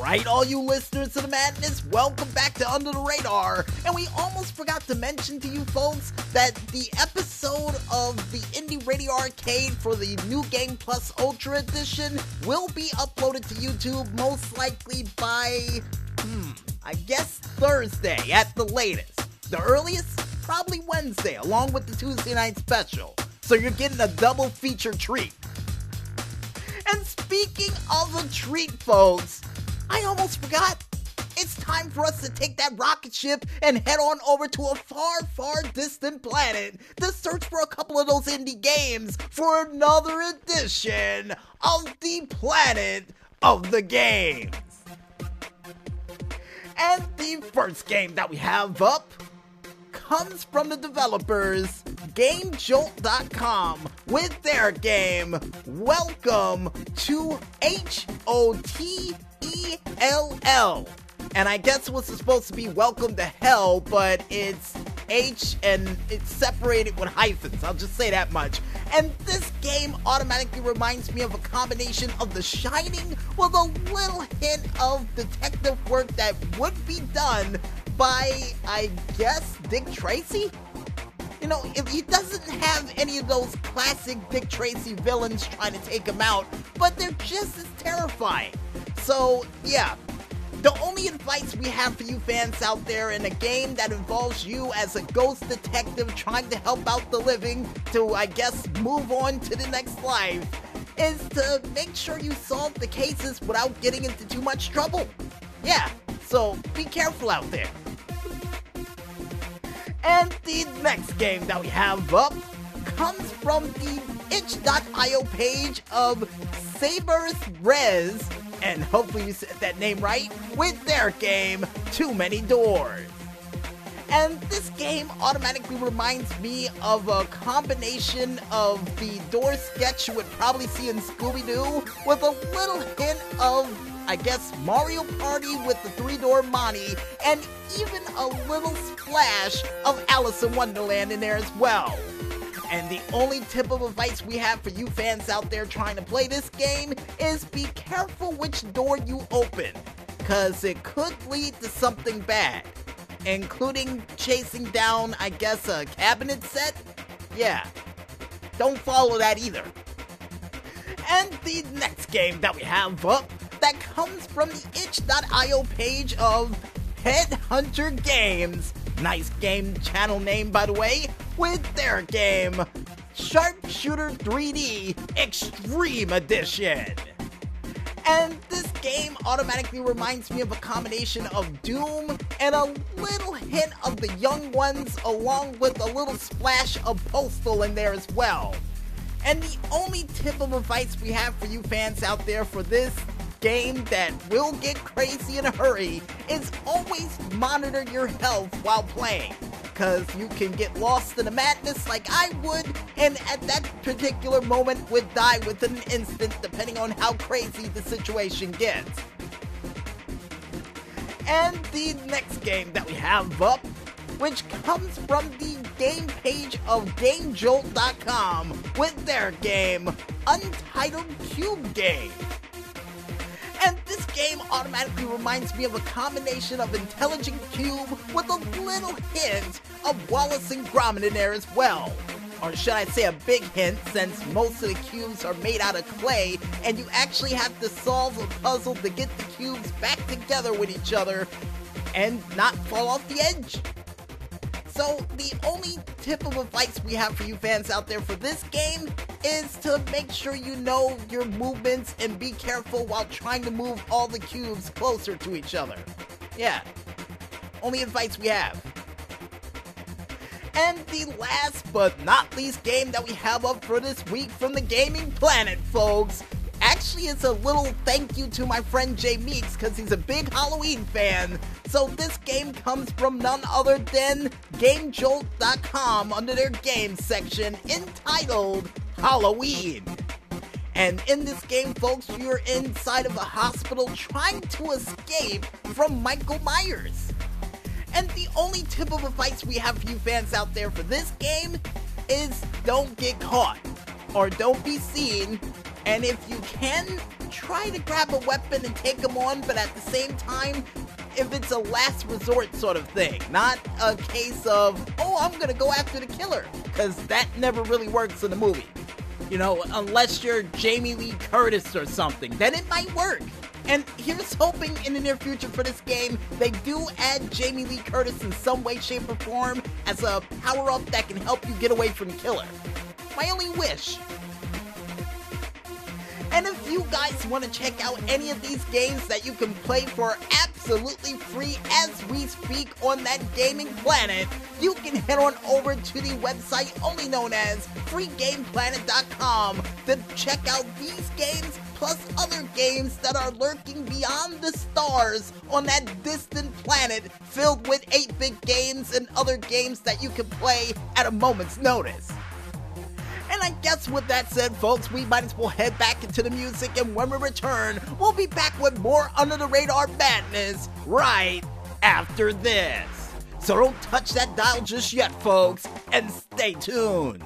Alright, all you listeners of the madness, welcome back to Under the Radar. And we almost forgot to mention to you folks that the episode of the Indy Radio Arcade for the New Game Plus Ultra Edition will be uploaded to YouTube most likely by, I guess Thursday at the latest. The earliest, probably Wednesday, along with the Tuesday night special. So you're getting a double feature treat. And speaking of a treat, folks, I almost forgot. It's time for us to take that rocket ship and head on over to a far, far distant planet to search for a couple of those indie games for another edition of the Planet of the Games. And the first game that we have up comes from the developers GameJolt.com with their game Welcome to H-O-T-E-L-L. And I guess it was supposed to be Welcome to Hell, but it's H and it's separated with hyphens. I'll just say that much. And this game automatically reminds me of a combination of The Shining with a little hint of detective work that would be done by, I guess, Dick Tracy? You know, if he doesn't have any of those classic Dick Tracy villains trying to take him out, but they're just as terrifying. So, yeah. The only advice we have for you fans out there in a game that involves you as a ghost detective trying to help out the living to, I guess, move on to the next life is to make sure you solve the cases without getting into too much trouble. Yeah, so be careful out there. And the next game that we have up comes from the itch.io page of Sabers Rez, and hopefully you said that name right, with their game, Too Many Doors. And this game automatically reminds me of a combination of the door sketch you would probably see in Scooby-Doo, with a little hint of, I guess, Mario Party with the three-door Monty, and even a little splash of Alice in Wonderland in there as well. And the only tip of advice we have for you fans out there trying to play this game is be careful which door you open, cause it could lead to something bad, including chasing down, I guess, a cabinet set? Yeah, don't follow that either. And the next game that we have up that comes from the itch.io page of Headhunter Games, nice game channel name by the way, with their game Sharpshooter 3D Extreme Edition. And this game automatically reminds me of a combination of Doom and a little hint of The Young Ones, along with a little splash of Postal in there as well. And the only tip of advice we have for you fans out there for this game that will get crazy in a hurry is always monitor your health while playing, because you can get lost in the madness like I would, and at that particular moment would die within an instant depending on how crazy the situation gets. And the next game that we have up, which comes from the game page of GameJolt.com with their game Untitled Cube Game. And this game automatically reminds me of a combination of Intelligent Cube with a little hint of Wallace and Gromit in there as well. Or should I say a big hint, since most of the cubes are made out of clay and you actually have to solve a puzzle to get the cubes back together with each other and not fall off the edge. So the only tip of advice we have for you fans out there for this game is to make sure you know your movements and be careful while trying to move all the cubes closer to each other. Yeah, only advice we have. And the last but not least game that we have up for this week from the Gaming Planet, folks, actually is a little thank you to my friend Jay Meeks, because he's a big Halloween fan. So this game comes from none other than GameJolt.com under their games section entitled Halloween. And in this game, folks, you're inside of a hospital trying to escape from Michael Myers. And the only tip of advice we have for you fans out there for this game is don't get caught, or don't be seen, and if you can, try to grab a weapon and take them on, but at the same time, if it's a last resort sort of thing, not a case of, oh, I'm gonna go after the killer, because that never really works in the movie. You know, unless you're Jamie Lee Curtis or something, then it might work. And here's hoping in the near future for this game, they do add Jamie Lee Curtis in some way, shape, or form as a power-up that can help you get away from the killer. My only wish. And if you guys want to check out any of these games that you can play for absolutely free as we speak on that gaming planet, you can head on over to the website only known as freegameplanet.com to check out these games plus other games that are lurking beyond the stars on that distant planet filled with 8-bit games and other games that you can play at a moment's notice. And I guess with that said, folks, we might as well head back into the music, and when we return, we'll be back with more Under the Radar madness right after this. So don't touch that dial just yet, folks, and stay tuned.